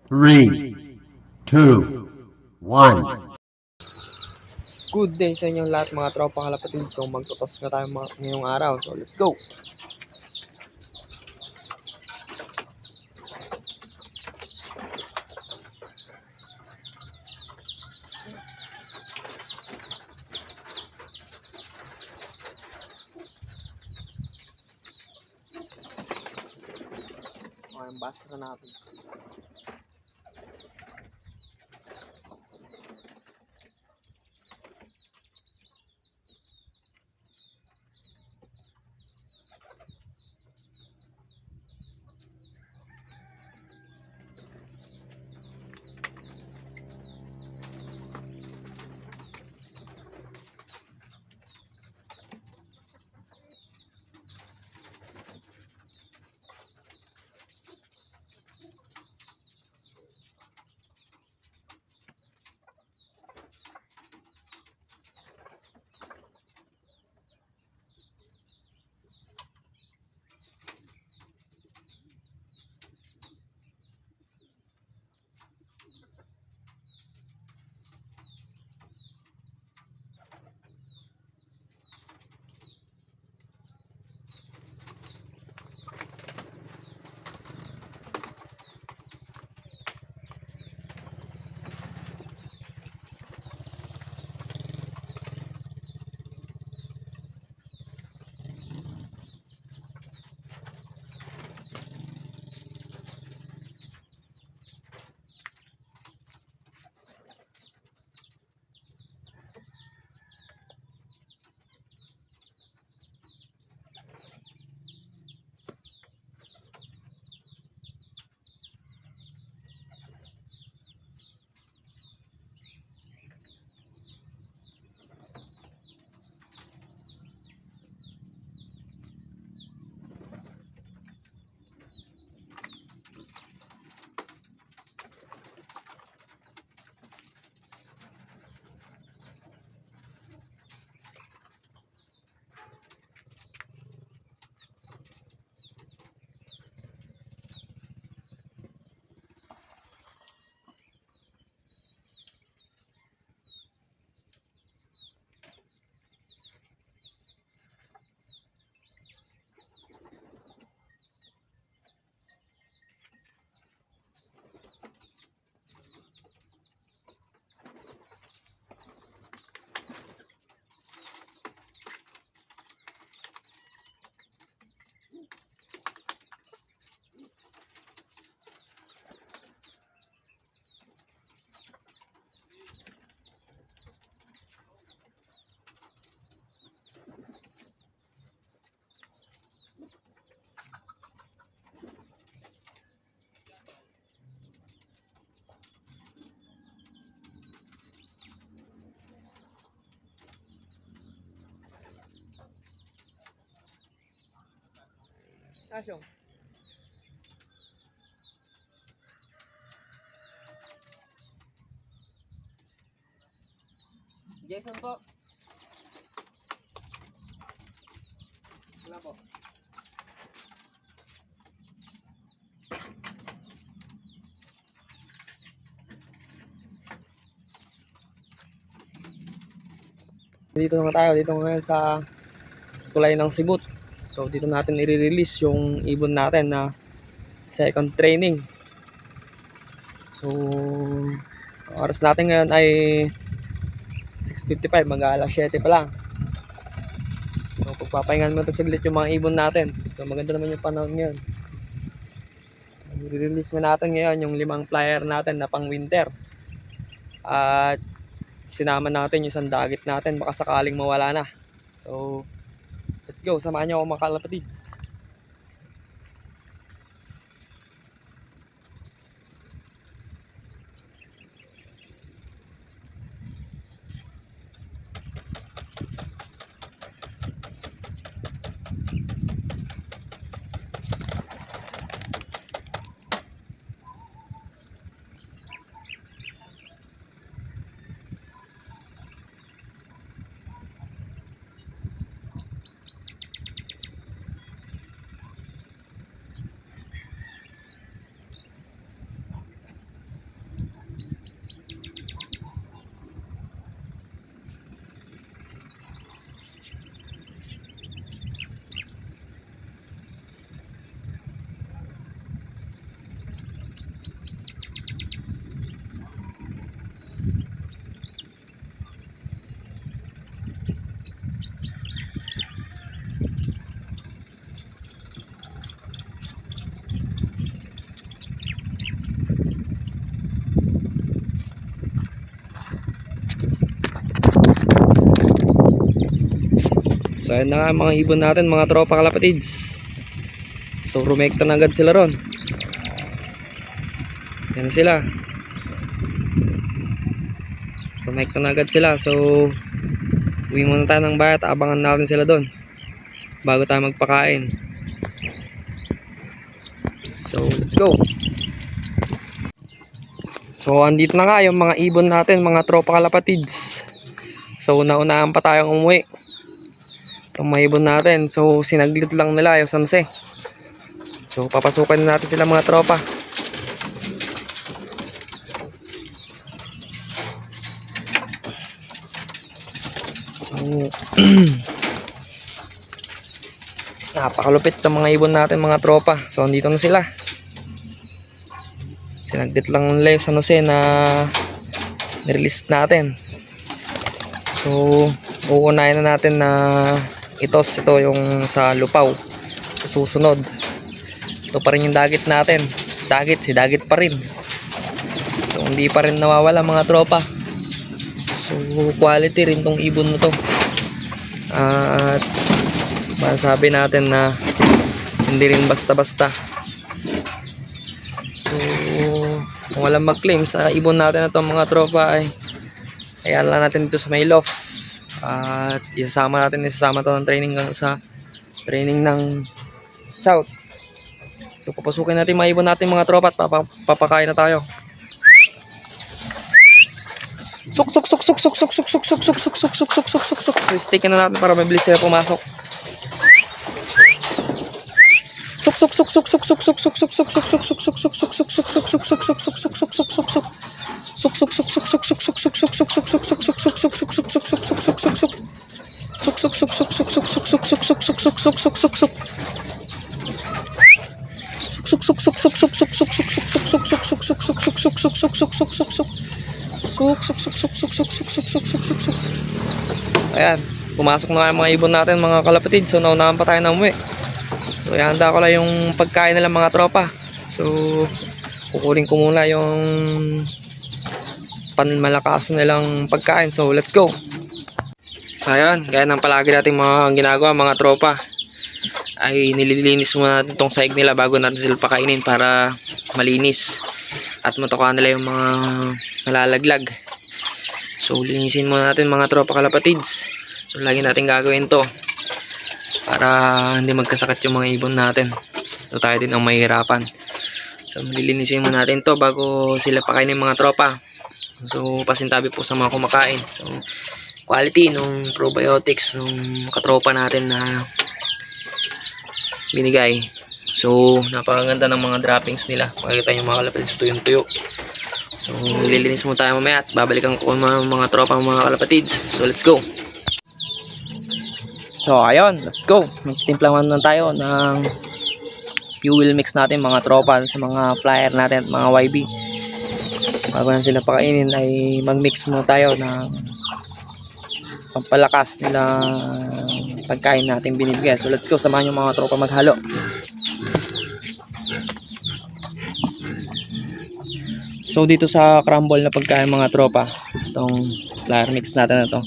3, 2, 1. Good day sa inyong lahat mga tropa kalapatid. So magtutos na tayo ngayong araw. So let's go! Okay, basta na natin. Asyong. Jason po. Wala po. Dito na tayo. Dito ngayon sa tulay ng Sibut. So dito natin i-release yung ibon natin na second training. So oras natin ngayon ay 6:55, mag-aalas 7 pa lang. So pagpapahingan mo ito saglit yung mga ibon natin. So maganda naman yung panahon ngayon. I-release mo natin ngayon yung 5 flyer natin na pang winter. At sinama natin yung sandagit natin, baka sakaling mawala na. So let's go, samahan niyo ako mga kalapatids. So ayun na nga mga ibon natin, mga tropa kalapatids. So rumekta na agad sila ron. Yan sila. Rumekta na agad sila. So uwi muna tayo ng bayat, abangan natin sila doon bago tayo magpakain. So let's go. So andito na nga yung mga ibon natin, mga tropa kalapatids. So naunaan pa tayong umuwi. Itong mga ibon natin, so sinaglit lang nila yung sanse. So papasukan na natin sila mga tropa. So napakalupit ng mga ibon natin mga tropa. So andito na sila. Sinaglit lang nila yung San Jose na nirelease natin. So uunahin na natin na ito yung sa lupaw sa susunod. Ito pa rin yung dagit natin. Si dagit pa rin. So hindi pa rin nawawala mga tropa. So quality rin tong ibon na to. At masasabi natin na hindi rin basta-basta. So kung walang mag-claim sa ibon natin na to mga tropa ay ayan lang natin dito sa may loft. At isasama to ng training sa training ng south. So papasukin natin mga ibon natin mga tropa at papakain na tayo. Suk. So stick na natin para mabilis sila pumasok. Ayan, pumasok na mga ibon natin mga kalapatid. So naunahan pa tayo na umuwi. So ihanda ko lang yung pagkain nila mga tropa. So kukunin ko muna yung panmalakas nilang pagkain. So let's go. So ayan, gaya ng palagi natin mga ginagawa mga tropa, ay nililinis muna natin itong saig nila bago natin sila pakainin para malinis at matukan nila yung mga nalalaglag. So linisin muna natin mga tropa kalapatids. So lagi natin gagawin to para hindi magkasakit yung mga ibon natin. So tayo din ang mahihirapan. So lilinisin muna natin to bago sila pakainin mga tropa. So pasintabi po sa mga kumakain. So quality nung probiotics nung katropa natin na binigay. So napakaganda ng mga droppings nila. Makikita nyo mga kalapatids, tuyong-tuyo. So lilinis mo tayo mamaya at babalikan ko mga tropa mga kalapatids. So let's go. So ayun, let's go. Magtimplang na tayo ng fuel mix natin mga tropa sa mga flyer natin at mga YB. Bago na sila pakainin ay mag-mix mo tayo ng pampalakas nila pagkain natin binibigay. So let's go, samahan yung mga tropa maghalo. So dito sa crumble na pagkain mga tropa, itong flyer mix natin na to.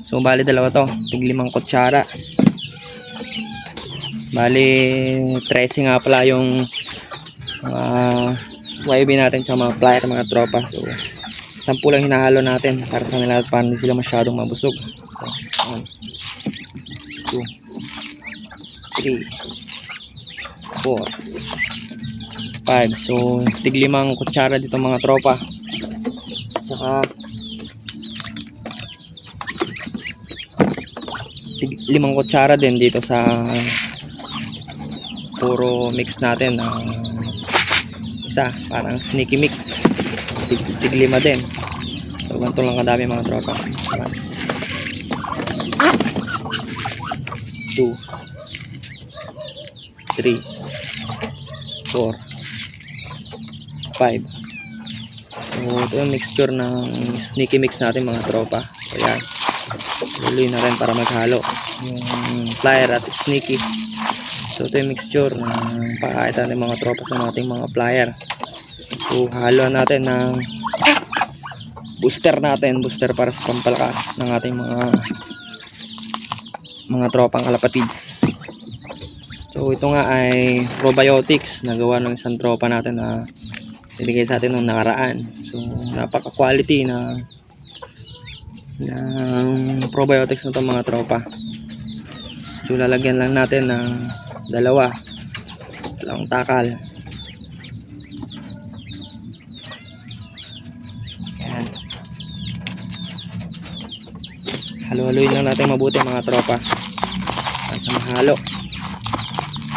So bali dalawa to, tig 5 kutsara. Bali 13 nga pala yung mga YB natin sa mga flyer mga tropa. So 10 lang hinahalo natin para sa nila para hindi sila masyadong mabusog. So 1, 2, 3, 4, 5. So tig 5 kutsara dito mga tropa. Saka tig 5 kutsara din dito sa puro mix natin ng isa, parang sneaky mix. Tig 5 din. So ganito lang kadami mga tropa. 1, 2, 3, 4, 5. So ito yung mixture ng sneaky mix natin mga tropa. So yan, tuloy na rin para maghalo yung flyer at sneaky. So ito yung mixture na pakakita ng mga tropa sa ating mga flyer. So halo natin ng booster para sa pampalakas ng ating mga mga tropang kalapatids. So ito nga ay probiotics na gawa ng isang tropa natin na binigay sa atin nung nakaraan. So napaka quality na ng probiotics na itong mga tropa. So lalagyan lang natin ng dalawang takal. Yan. Halo-haloyin lang natin mabuti mga tropa sa mahalo.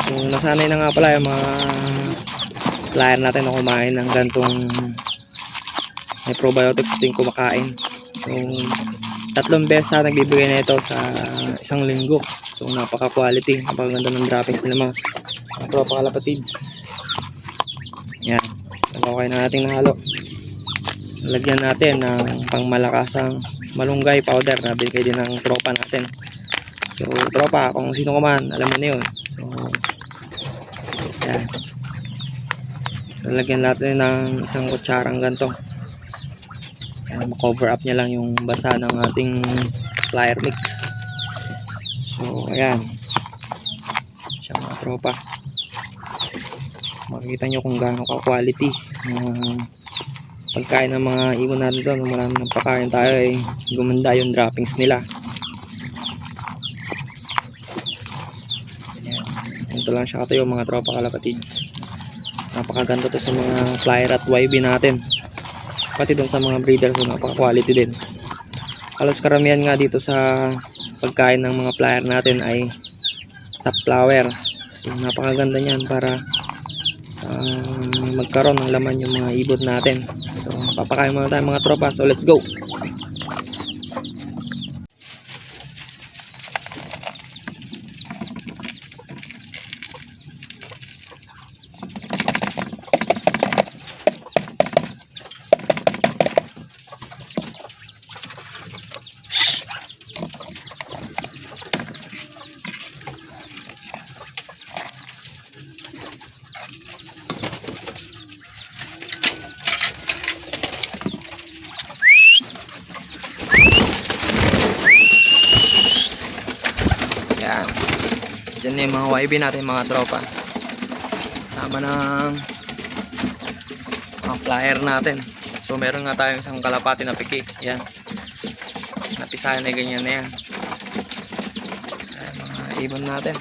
So nasanay na nga pala yung mga player natin na kumain ng gantong may probiotics ating kumakain. So 3 beses na nagbibigay na ito sa isang linggo. So napaka quality, napakaganda ng droppings nila mga tropa kalapatids. Yan, okay na natin nahalo. Lagyan natin ng pangmalakasang malunggay powder na binigay din ng tropa natin. So tropa, kung sino ka man, alam mo na yun. So yan, lalagyan natin ng isang kutsarang ganito. Yan, cover up niya lang yung basa ng ating flyer mix. So ayan siya mga tropa, makikita nyo kung gaano ka quality ng pagkain ng mga ibon natin doon. Nung marami ng pagkain tayo ay gumanda yung droppings nila. Ayan. Ito lang siya katayo mga tropa kalapatids. Napakaganda to sa mga flyer at YB natin, pati doon sa mga breeders. So napaka quality din. Halos karamihan nga dito sa pagkain ng mga flyer natin ay safflower. So napakaganda niyan para magkaroon ng laman yung mga ibon natin. So papakain muna tayo mga tropa. So let's go. Yan. Diyan na yung mga YB natin mga tropa. Sama ng mga flyer natin. So meron nga tayong isang kalapati na piki. Yan. Napisahan na ganyan na yan. Ayan, mga ibon natin.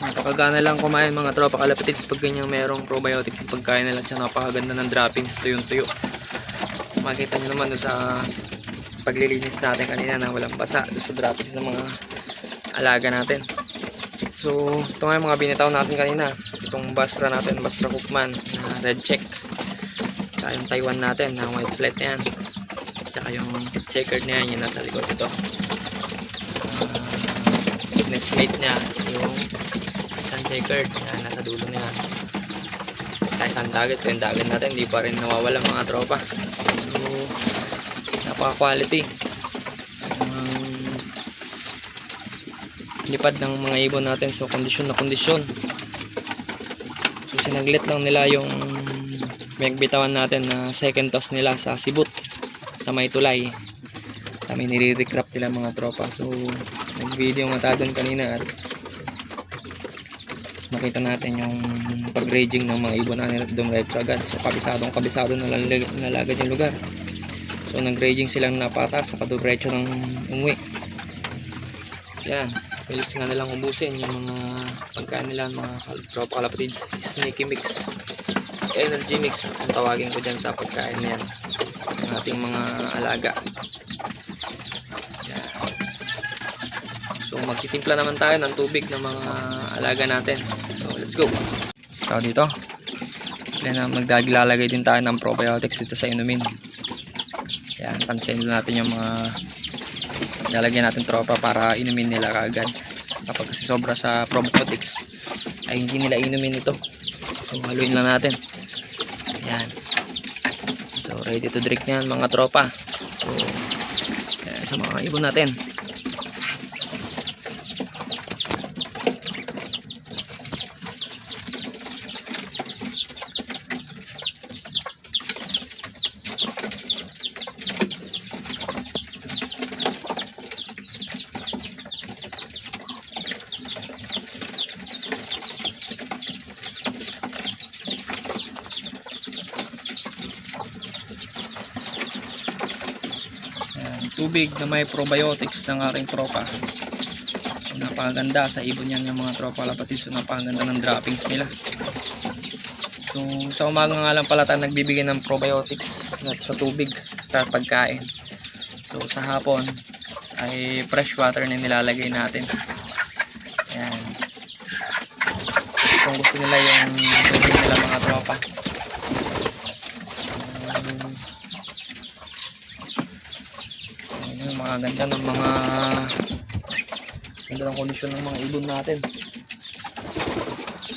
Napakagana lang kumain mga tropa kalapatids pag ganyan merong probiotic yung pagkain nila. Siya napakaganda ng droppings, tuyong-tuyo. Makikita nyo naman doon sa paglilinis natin kanina na walang basa doon sa droppings ng mga alaga natin. So ito nga yung mga binitaw natin kanina, itong Basra natin, Basra Cookman na red check, tsaka yung Taiwan natin na white flat yan, tsaka yung checkered na yan, yung nasa likod ito, fitness mate nya yung isang checkered yan, nasa dulo na yan. Kahit saan dagat, yung dagat natin hindi pa rin nawawala mga tropa. So napaka quality lipad ng mga ibon natin. So kondisyon na kondisyon. So sinaglit lang nila yung magbitawan natin na second toss nila sa sibut sa may tulay. Kami nire-recrap nila mga tropa. So nag video nga tayo kanina at nakita natin yung pag-raging ng mga ibon natin dumiretso agad. So kabisado na nalagad yung lugar. So nag-raging silang napatas sa kadumiretso ng umuwi. So yan, bilis nga nilang ubusin yung mga pagkain nila, mga tropa kalapatids. Sneaky mix, energy mix ang tawagin ko dyan sa pagkain na yan ng ating mga alaga. Yan. So magtitimpla naman tayo ng tubig ng mga alaga natin. So let's go. So dito maglalagay din tayo ng probiotics dito sa inumin. Yan, tansyahin natin yung mga lalagyan natin tropa para inumin nila kaagad. Kapag kasi sobra sa probiotics ay hindi nila inumin ito. So haluin lang natin. Yan. So ready to drink na yan mga tropa. So yan, sa mga ibon natin. tubig na may probiotics ng aking tropa. So, napakaganda sa ibon yan yung mga tropa kalapatids. So, napakaganda ng droppings nila. So sa umaga nga lang pala tayo nagbibigay ng probiotics sa tubig sa pagkain. So sa hapon ay fresh water na nilalagay natin. Ayan. Kung gusto nila yung tubig nila mga tropa. Ayan, mga ganda ng mga ganda ng kondisyon ng mga ibon natin.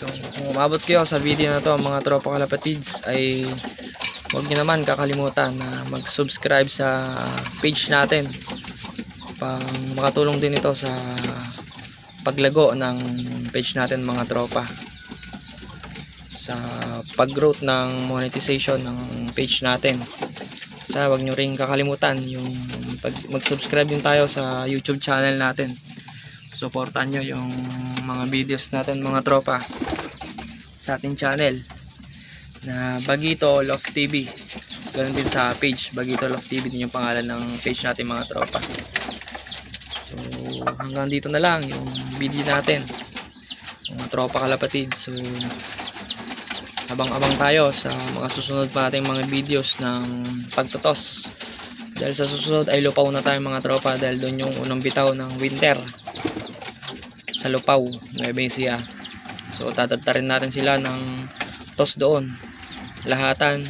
So kung umabot kayo sa video na to mga tropa kalapatids, ay huwag nyo naman kakalimutan na mag-subscribe sa page natin. Pang makatulong din ito sa paglago ng page natin mga tropa, sa pag-growth ng monetization ng page natin. Sa huwag nyo rin kakalimutan yung mag-subscribe din tayo sa YouTube channel natin. Suportahan nyo yung mga videos natin mga tropa sa ating channel na Bagito Love TV. Ganun din sa page Bagito Love TV din yung pangalan ng page natin mga tropa. So hanggang dito na lang yung video natin mga tropa kalapatid. So abang-abang tayo sa mga susunod pa nating mga videos ng pagtotos, dahil sa susunod ay lupaw na tayo mga tropa, dahil doon yung unang bitaw ng winter sa Lupaw, Nueva Ecija. So tatadtarin natin sila ng tos doon, lahatan,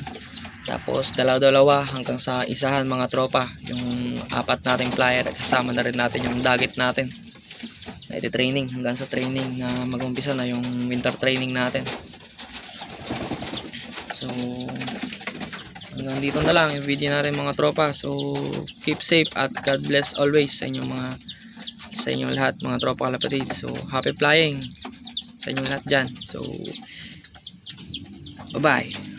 tapos dalaw-dalawa hanggang sa isahan mga tropa, yung apat nating flyer, at sasama na rin natin yung dagit natin na iti-training hanggang sa training na mag-umpisa na yung winter training natin. So hanggang dito na lang yung video natin mga tropa. So keep safe at God bless always sa inyong lahat mga tropa kalapatid. So happy flying sa inyong lahat dyan. So bye bye.